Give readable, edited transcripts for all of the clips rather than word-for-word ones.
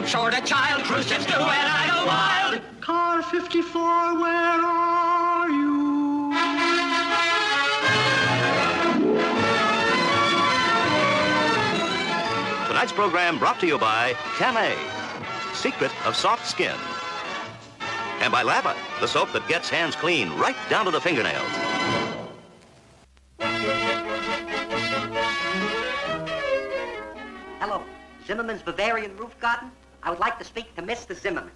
sure the child cruise ships do, and I go wild. Car 54, where are you? Tonight's program brought to you by Camay, secret of soft skin. And by Lava, the soap that gets hands clean right down to the fingernails. Hello, Zimmerman's Bavarian Roof Garden. I would like to speak to Mr. Zimmerman.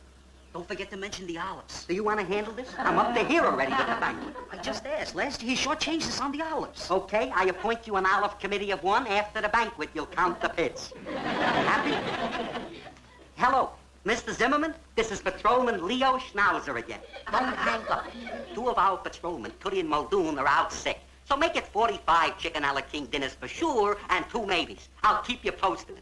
Don't forget to mention the olives. Do you want to handle this? I'm up to here already with the banquet. I just asked. Last year, he shortchanged us on the olives. Okay, I appoint you an olive committee of one. After the banquet, you'll count the pits. Happy? Hello, Mr. Zimmerman. This is Patrolman Leo Schnauzer again. Don't hang up. Two of our patrolmen, Tootie and Muldoon, are out sick. So make it 45 chicken a la king dinners for sure, and 2 maybes. I'll keep you posted.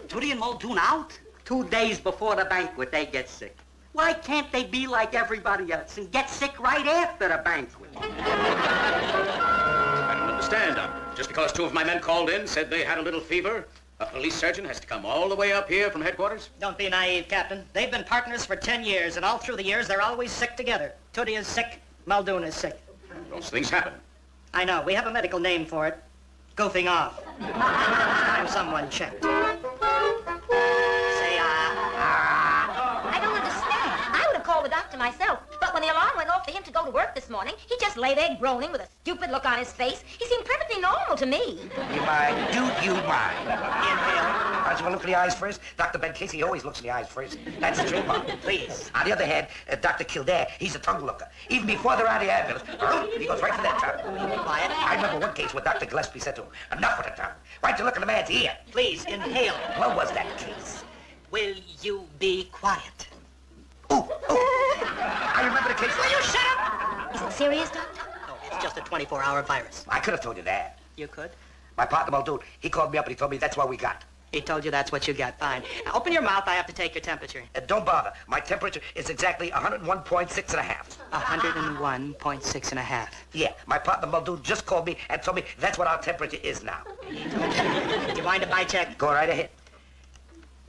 Tootie and Muldoon out? 2 days before the banquet, they get sick. Why can't they be like everybody else and get sick right after the banquet? I don't understand. Just because 2 of my men called in, said they had a little fever, a police surgeon has to come all the way up here from headquarters? Don't be naive, Captain. They've been partners for 10 years, and all through the years, they're always sick together. Tootie is sick, Muldoon is sick. Those things happen. I know. We have a medical name for it. Goofing off. Time someone checked. I don't understand. I would have called the doctor myself, but when the alarm went off for him to go to work this morning, he just lay there groaning with a stupid look on his face. He seemed perfectly normal to me. You mind? Do you mind? Inhale. Aren't you going to look in the eyes first? Dr. Ben Casey always looks in the eyes first. That's the trademark. Please. On the other hand, Dr. Kildare, he's a tongue looker. Even before they're out of the ambulance, he goes right for that tongue. Quiet. I remember one case where Dr. Gillespie said to him, enough with the tongue. Right to look in the man's ear. Please, inhale. What was that case? Will you be quiet? I remember the case. Will you shut up? Is it serious, Doctor? No, it's just a 24-hour virus. I could have told you that. You could? My partner, Muldoon, he called me up and he told me that's what we got. He told you that's what you got. Fine. Now, open your mouth. I have to take your temperature. Don't bother. My temperature is exactly 101.6 and a half. 101.6 and a half. Yeah, my partner Muldoon just called me and told me that's what our temperature is now. Do you mind if I check? Go right ahead.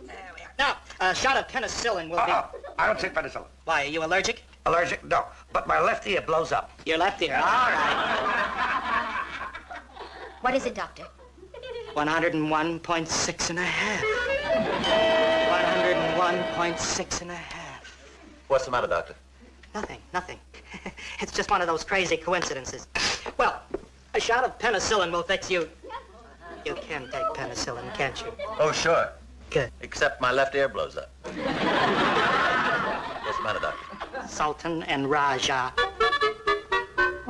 There we are. Now, a shot of penicillin will be... I don't take penicillin. Why, are you allergic? Allergic? No, but my left ear blows up. Your left ear. All right. What is it, Doctor? 101.6 and a half. 101.6 and a half. What's the matter, Doctor? Nothing. It's just one of those crazy coincidences. Well, a shot of penicillin will fix you. You can take penicillin, can't you? Oh, sure. Good. Except my left ear blows up. What's the matter, Doctor? Sultan and Raja. Sultan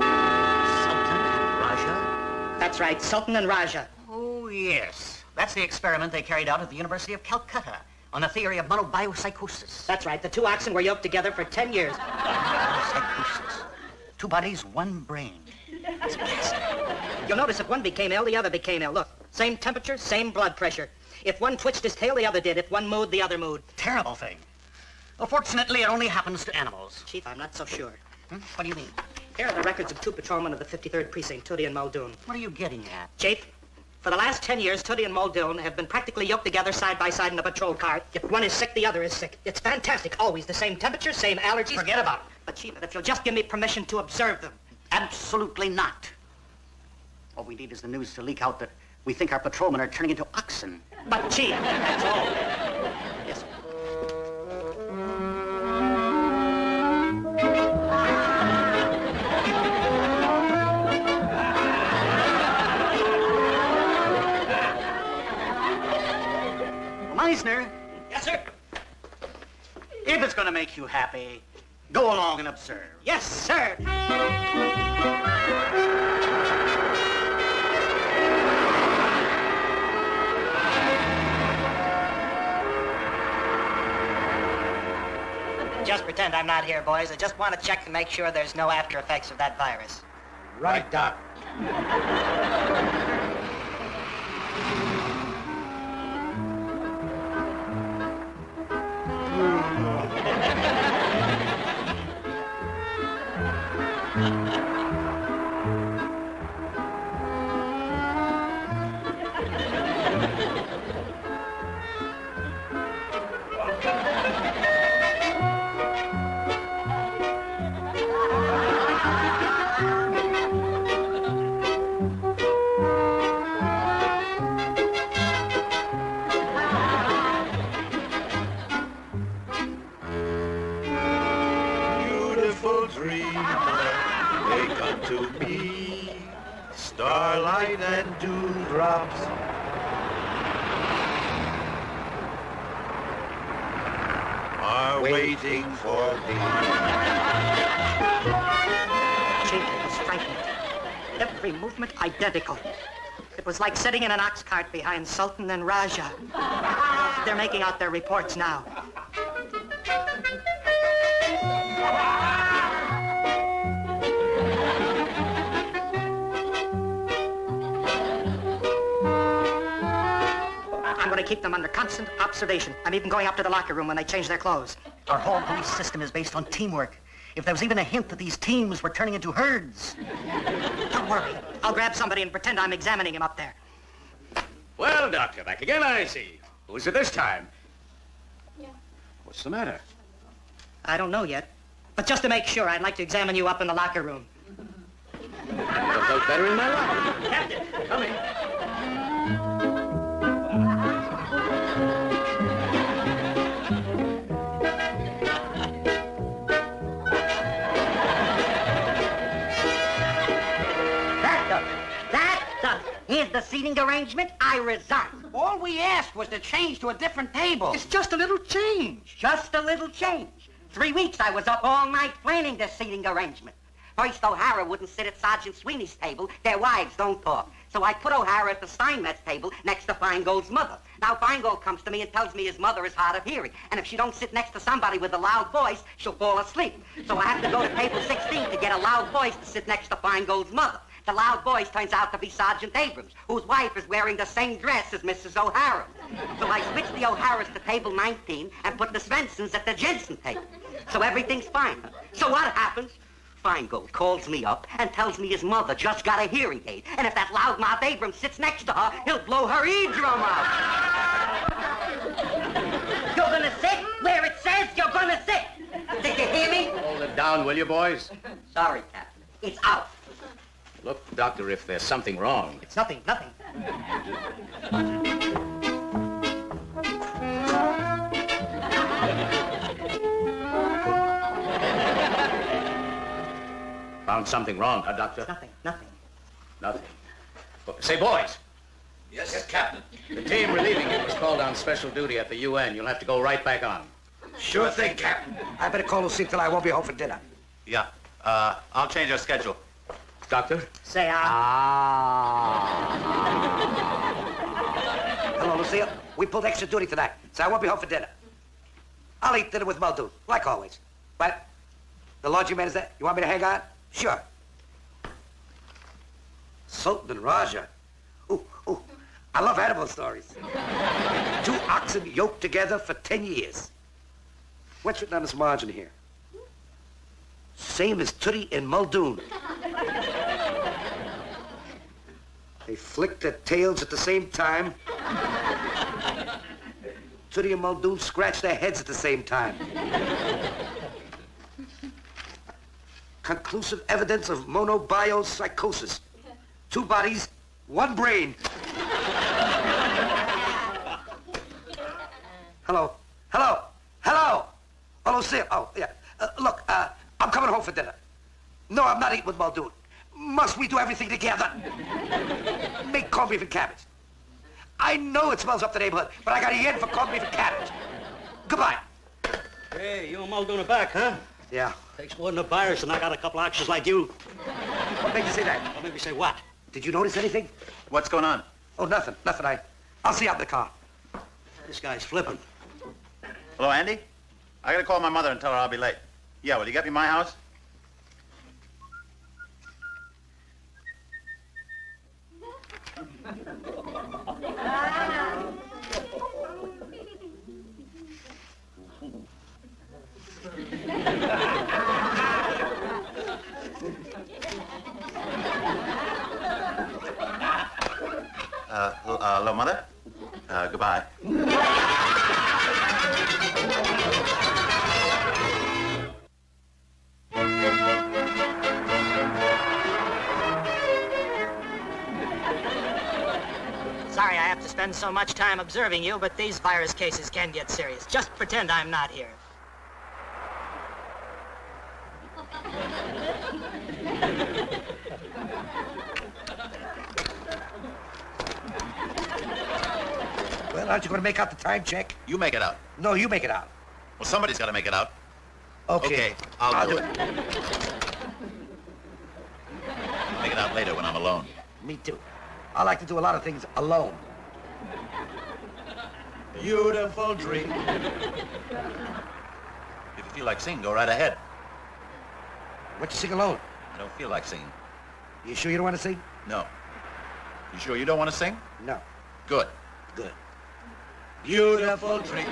and Raja? That's right, Sultan and Raja. Oh, yes. That's the experiment they carried out at the University of Calcutta on the theory of monobiopsychosis. That's right, the 2 oxen were yoked together for 10 years. Monobiopsychosis. 2 bodies, 1 brain. It's fantastic. You'll notice if one became ill, the other became ill. Look, same temperature, same blood pressure. If one twitched his tail, the other did. If one moved, the other moved. Terrible thing. Well, fortunately, it only happens to animals. Chief, I'm not so sure. What do you mean? Here are the records of 2 patrolmen of the 53rd Precinct, Tootie and Muldoon. What are you getting at? Chief, for the last 10 years, Tootie and Muldoon have been practically yoked together side by side in a patrol car. If one is sick, the other is sick. It's fantastic. Always the same temperature, same allergies. Forget about it. But, Chief, if you'll just give me permission to observe them. Absolutely not. All we need is the news to leak out that we think our patrolmen are turning into oxen. But, Chief, that's all. Yes, sir. Meisner, Yes, sir. if it's going to make you happy, go along and observe. Yes, sir. Just pretend I'm not here, boys. I just want to check to make sure there's no after effects of that virus. Right, Doc. to me. Starlight and dewdrops are waiting for thee. Gee, it was frightening. Every movement identical. It was like sitting in an ox cart behind Sultan and Raja. They're making out their reports now. I'm going to keep them under constant observation. I'm even going up to the locker room when they change their clothes. Our whole police system is based on teamwork. If there was even a hint that these teams were turning into herds. Don't worry. I'll grab somebody and pretend I'm examining him up there. Well, Doctor, back again, I see. Who is it this time? Yeah. What's the matter? I don't know yet. But just to make sure, I'd like to examine you up in the locker room. I felt better in my life. Captain, Come in. Here's the seating arrangement. I resign. All we asked was to change to a different table. It's just a little change. Just a little change. 3 weeks I was up all night planning this seating arrangement. First, O'Hara wouldn't sit at Sergeant Sweeney's table. Their wives don't talk. So I put O'Hara at the Steinmetz table next to Feingold's mother. Now, Feingold comes to me and tells me his mother is hard of hearing. And if she don't sit next to somebody with a loud voice, she'll fall asleep. So I have to go to table 16 to get a loud voice to sit next to Feingold's mother. The loud voice turns out to be Sergeant Abrams, whose wife is wearing the same dress as Mrs. O'Hara. So I switched the O'Haras to table 19 and put the Svensons at the Jensen table. So everything's fine. So what happens? Feingold calls me up and tells me his mother just got a hearing aid. And if that loudmouth Abrams sits next to her, he'll blow her eardrum out. You're gonna sit where it says you're gonna sit. Did you hear me? Hold it down, will you, boys? Sorry, Captain. It's out. Look, Doctor, if there's something wrong. It's nothing, nothing. Found something wrong, huh, Doctor? Nothing, nothing. Nothing. Say, boys, Yes, Captain. the team relieving you was called on special duty at the UN. You'll have to go right back on. Sure thing, Captain. I better call Lucille till I won't be home for dinner. Yeah. I'll change our schedule. Doctor? Say, Hello, Lucille. We pulled extra duty tonight, so I won't be home for dinner. I'll eat dinner with Muldoon, like always. But the laundryman is there. You want me to hang on? Sure. Sultan and Raja. Ooh, ooh. I love animal stories. 2 oxen yoked together for 10 years. What's written on this margin here? Same as Tootie and Muldoon. They flicked their tails at the same time. Tootie and Muldoon scratched their heads at the same time. Conclusive evidence of monobiopsychosis. 2 bodies, 1 brain. Hello? Hello? Hello? Oh, Lucille. Oh, yeah. Look, I'm coming home for dinner. No, I'm not eating with Muldoon. Must we do everything together? Make corned beef and cabbage. I know it smells up the neighborhood, but I got a yen for corned beef and cabbage. Goodbye. Hey, you and Muldoon are back, huh? Yeah. Takes more than a virus, and I got a couple oxes like you. What made you say that? What made me say what? Did you notice anything? What's going on? Oh, nothing. Nothing. I'll see you out in the car. This guy's flipping. Hello, Andy? I gotta call my mother and tell her I'll be late. Yeah, will you get me my house? Hello, Mother. Goodbye. Sorry I have to spend so much time observing you, but these virus cases can get serious. Just pretend I'm not here. Well, aren't you going to make out the time check? You make it out. No, you make it out. Well, somebody's got to make it out. Okay. I'll do it. Make it out later when I'm alone. Me too. I like to do a lot of things alone. Beautiful dream. If you feel like singing, go right ahead. What you sing alone? I don't feel like singing. You sure you don't want to sing? No. You sure you don't want to sing? No. Good. Good. Beautiful dream.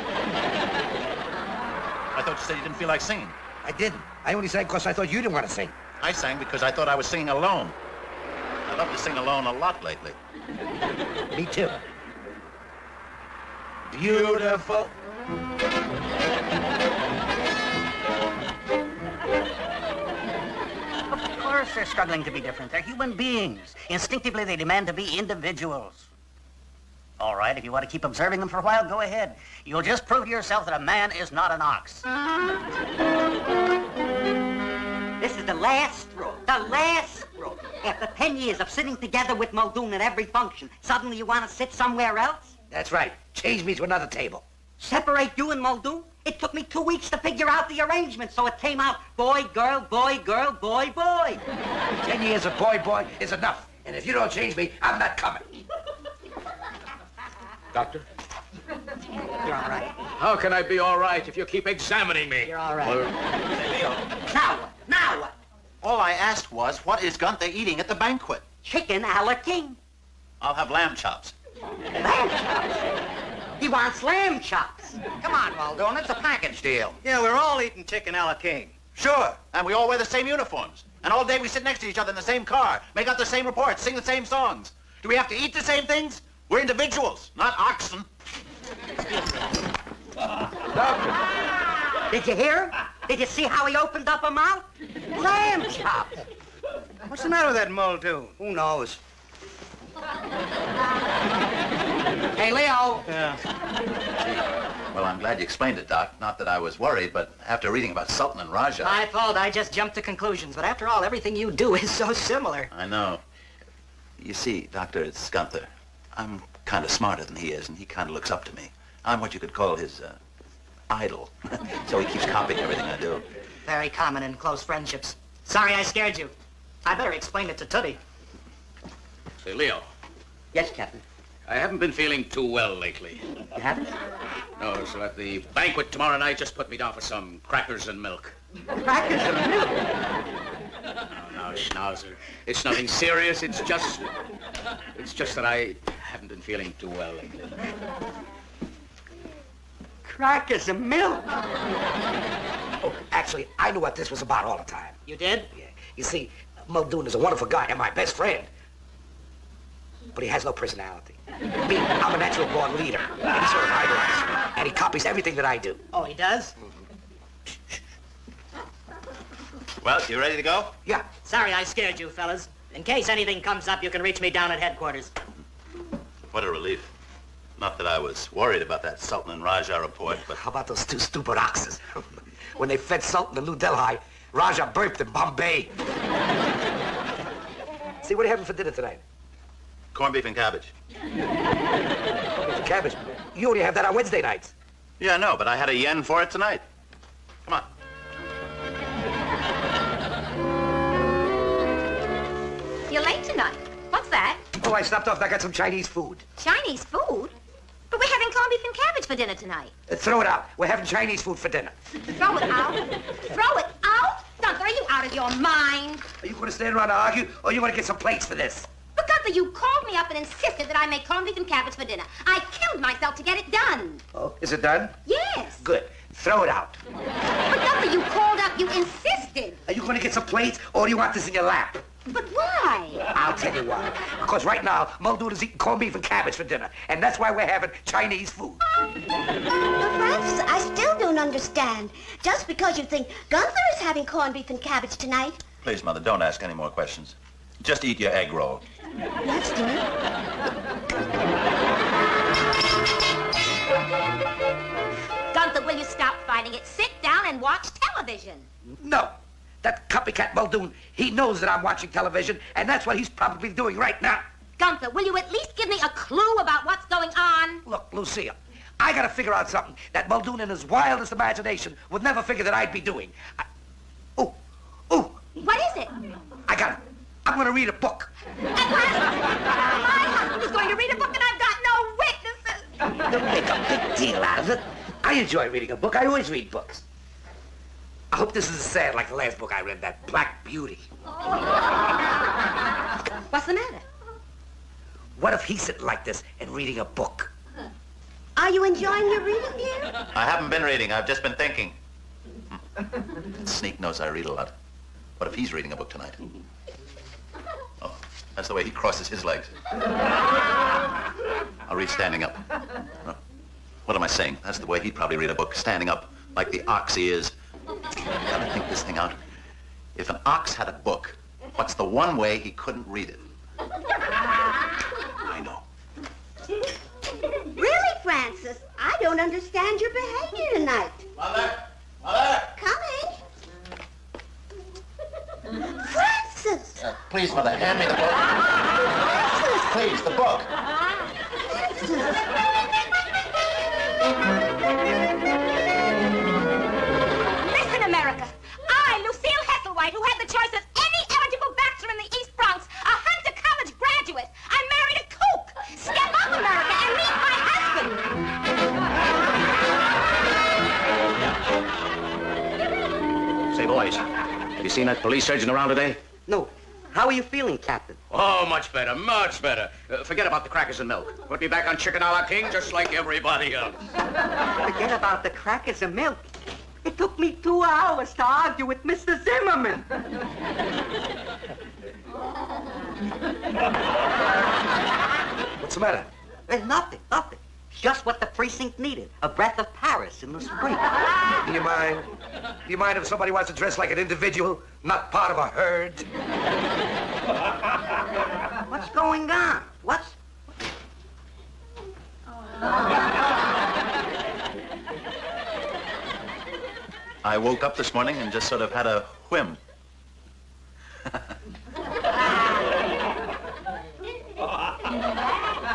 I thought you said you didn't feel like singing. I didn't. I only sang because I thought you didn't want to sing. I sang because I thought I was singing alone. I love to sing alone a lot lately. Me too. Beautiful. Of course they're struggling to be different. They're human beings. Instinctively, they demand to be individuals. All right, if you want to keep observing them for a while, go ahead. You'll just prove to yourself that a man is not an ox. This is the last straw. The last straw. After 10 years of sitting together with Muldoon at every function, suddenly you want to sit somewhere else? That's right. Change me to another table. Separate you and Muldoon? It took me 2 weeks to figure out the arrangement, so it came out boy, girl, boy, girl, boy, boy. 10 years of boy, boy is enough. And if you don't change me, I'm not coming. Doctor? You're all right. How can I be all right if you keep examining me? You're all right. Now what? Now what? All I asked was, what is Gunther eating at the banquet? Chicken a la king. I'll have lamb chops. Lamb chops. He wants lamb chops. Come on, Muldoon, it's a package deal. Yeah, we're all eating chicken a la king. Sure, and we all wear the same uniforms. And all day we sit next to each other in the same car, make out the same reports, sing the same songs. Do we have to eat the same things? We're individuals, not oxen. Doctor. Did you hear him? Did you see how he opened up a mouth? Lamb chops. What's the matter with that Muldoon? Who knows? Hey, Leo. Yeah. Well, I'm glad you explained it, Doc. Not that I was worried, but after reading about Sultan and Raja... My fault. I just jumped to conclusions. But after all, everything you do is so similar. I know. You see, Doctor, it's Gunther. I'm kind of smarter than he is, and he kind of looks up to me. I'm what you could call his, idol. So he keeps copying everything I do. Very common in close friendships. Sorry I scared you. I better explain it to Tootie. Say, Leo, Yes, Captain. I haven't been feeling too well lately. You haven't? No, so at the banquet tomorrow night, just put me down for some crackers and milk. Crackers and milk. No, Schnauzer. It's nothing serious. It's just that I haven't been feeling too well lately. Crackers and milk. Oh, actually, I knew what this was about all the time. You did? Yeah. You see, Muldoon is a wonderful guy and my best friend. But he has no personality. Me, I'm a natural born leader. And he sort of idolizes me. And he copies everything that I do. Oh, he does? Well, you ready to go? Yeah. Sorry I scared you, fellas. In case anything comes up, you can reach me down at headquarters. What a relief. Not that I was worried about that Sultan and Raja report, but... How about those two stupid oxes? When they fed Sultan in New Delhi, Raja burped in Bombay. See, what are you having for dinner tonight? Corned beef and cabbage. Cabbage. You only have that on Wednesday nights. Yeah, I know, but I had a yen for it tonight. Come on. You're late tonight. What's that? Oh, I stopped off and I got some Chinese food. Chinese food? But we're having corned beef and cabbage for dinner tonight. Throw it out. We're having Chinese food for dinner. Throw it out? Throw it out? Gunther, are you out of your mind? Are you going to stand around and argue, or you want to get some plates for this? But Gunther, you called me up and insisted that I make corned beef and cabbage for dinner. I killed myself to get it done. Oh, is it done? Yes. Good. Throw it out. But Gunther, you called up, you insisted. Are you going to get some plates, or do you want this in your lap? But why? I'll tell you why. Because right now, Muldoon is eating corned beef and cabbage for dinner, and that's why we're having Chinese food. But Francis, I still don't understand. Just because you think Gunther is having corned beef and cabbage tonight. Please, Mother, don't ask any more questions. Just eat your egg roll. Yes, dear. Gunther, will you stop fighting it? Sit down and watch television. No. That copycat Muldoon, he knows that I'm watching television, and that's what he's probably doing right now. Gunther, will you at least give me a clue about what's going on? Look, Lucille, I gotta figure out something that Muldoon in his wildest imagination would never figure that I'd be doing. Ooh. What is it? I got it. I'm gonna read a book. My husband is going to read a book and I've got no witnesses. Don't make a big deal out of it. I enjoy reading a book. I always read books. I hope this isn't sad like the last book I read, that Black Beauty. What's the matter? What if he's sitting like this and reading a book? Are you enjoying your reading, dear? I haven't been reading. I've just been thinking. That sneak knows I read a lot. What if he's reading a book tonight? Oh, that's the way he crosses his legs. I'll read standing up. Oh, what am I saying? That's the way he'd probably read a book, standing up, like the ox he is. Gotta think this thing out. If an ox had a book, what's the one way he couldn't read it? I know. Really, Francis? I don't understand your behavior tonight. Mother! Mother! Coming. Francis! Please, Mother, hand me the book. Please, the book. Listen, America. I, Lucille Hesselwhite, who had the choice of any eligible bachelor in the East Bronx, a Hunter College graduate, I married a kook. Step up, America, and meet my husband. Say, boys, have you seen that police surgeon around today? No. How are you feeling, Captain? Oh, much better, much better. Forget about the crackers and milk. Put me back on chicken a la king, just like everybody else. Forget about the crackers and milk. It took me 2 hours to argue with Mr. Zimmerman. What's the matter? Nothing. Just what the precinct needed. A breath of Paris in the spring. Do you mind? Do you mind if somebody wants to dress like an individual, not part of a herd? What's going on? What's... I woke up this morning and just sort of had a whim.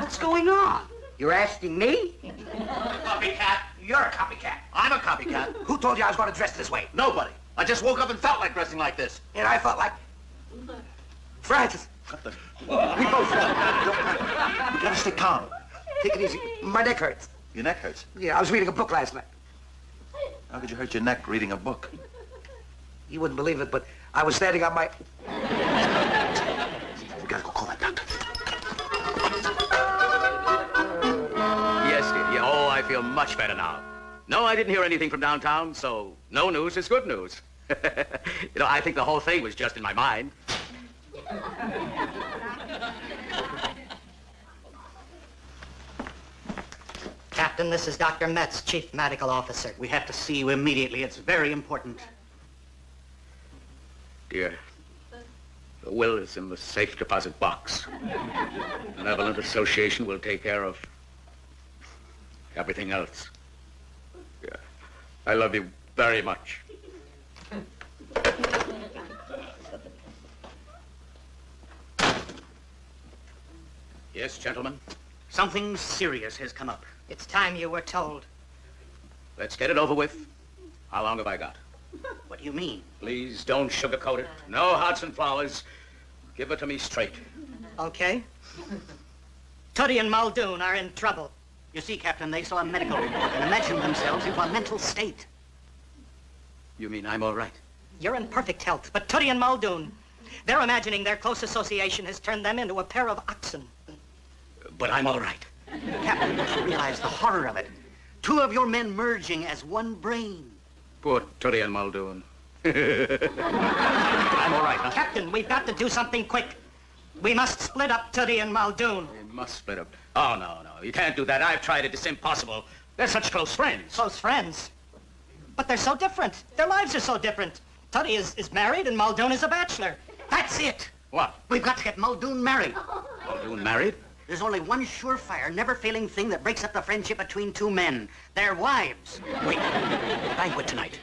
What's going on? You're asking me? Copycat. You're a copycat. I'm a copycat. Who told you I was going to dress this way? Nobody. I just woke up and felt like dressing like this. And I felt like... Francis. What the... We both felt. We gotta stay calm. Take it easy. My neck hurts. Your neck hurts. Yeah, I was reading a book last night. How could you hurt your neck reading a book? You wouldn't believe it, but I was standing on my... We gotta go call that doctor. Yes, dear. Yeah, oh, I feel much better now. No, I didn't hear anything from downtown, so no news is good news. You know, I think the whole thing was just in my mind. Captain, this is Dr. Metz, Chief Medical Officer. We have to see you immediately. It's very important. Dear, the will is in the safe deposit box. The Benevolent Association will take care of everything else. Yeah. I love you very much. Yes, gentlemen? Something serious has come up. It's time you were told. Let's get it over with. How long have I got? What do you mean? Please don't sugarcoat it. No hearts and flowers. Give it to me straight. Okay. Tuddy and Muldoon are in trouble. You see, Captain, they saw a medical report and imagined themselves into a mental state. You mean I'm all right? You're in perfect health, but Tuddy and Muldoon, they're imagining their close association has turned them into a pair of oxen. But I'm all right. Captain, don't you realize the horror of it? Two of your men merging as one brain. Poor Tuddy and Muldoon. I'm all right, huh? Captain, we've got to do something quick. We must split up Tuddy and Muldoon. We must split up. Oh, no. You can't do that. I've tried it. It's impossible. They're such close friends. Close friends? But they're so different. Their lives are so different. Tuddy is married and Muldoon is a bachelor. That's it. What? We've got to get Muldoon married. Muldoon married? There's only one surefire, never-failing thing that breaks up the friendship between two men. Their wives. Wait. The banquet tonight.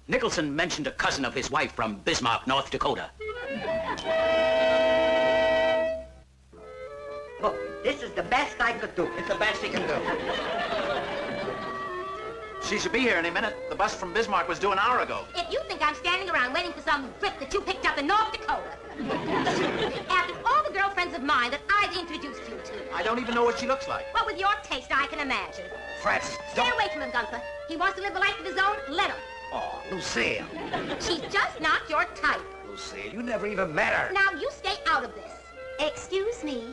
Nicholson mentioned a cousin of his wife from Bismarck, North Dakota. Look, this is the best I could do. It's the best he can do. She should be here any minute. The bus from Bismarck was due an hour ago. If you think I'm standing around waiting for some grip that you picked up in North Dakota. After all the girlfriends of mine that I've introduced you to. I don't even know what she looks like. Well, with your taste, I can imagine. Francis, Stay away from him, Gunther. He wants to live a life of his own. Let him. Oh, Lucille. She's just not your type. Lucille, you never even met her. Now, you stay out of this. Excuse me.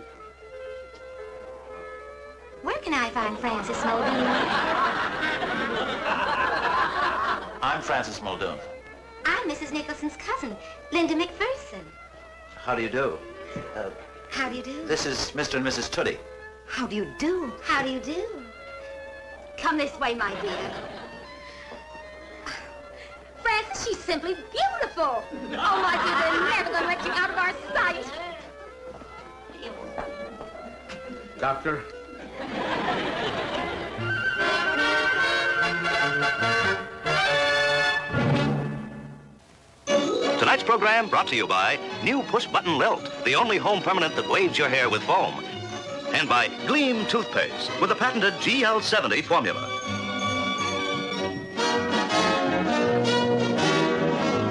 Where can I find Francis Muldoon? I'm Francis Muldoon. I'm Mrs. Nicholson's cousin, Linda McPherson. How do you do? How do you do? This is Mr. and Mrs. Tootie. How do you do? How do you do? Come this way, my dear. Francis, she's simply beautiful. Oh, my dear, they're never going to let you out of our sight. Doctor? Tonight's program brought to you by new push-button Lilt, the only home permanent that waves your hair with foam. And by Gleam Toothpaste with a patented GL70 formula.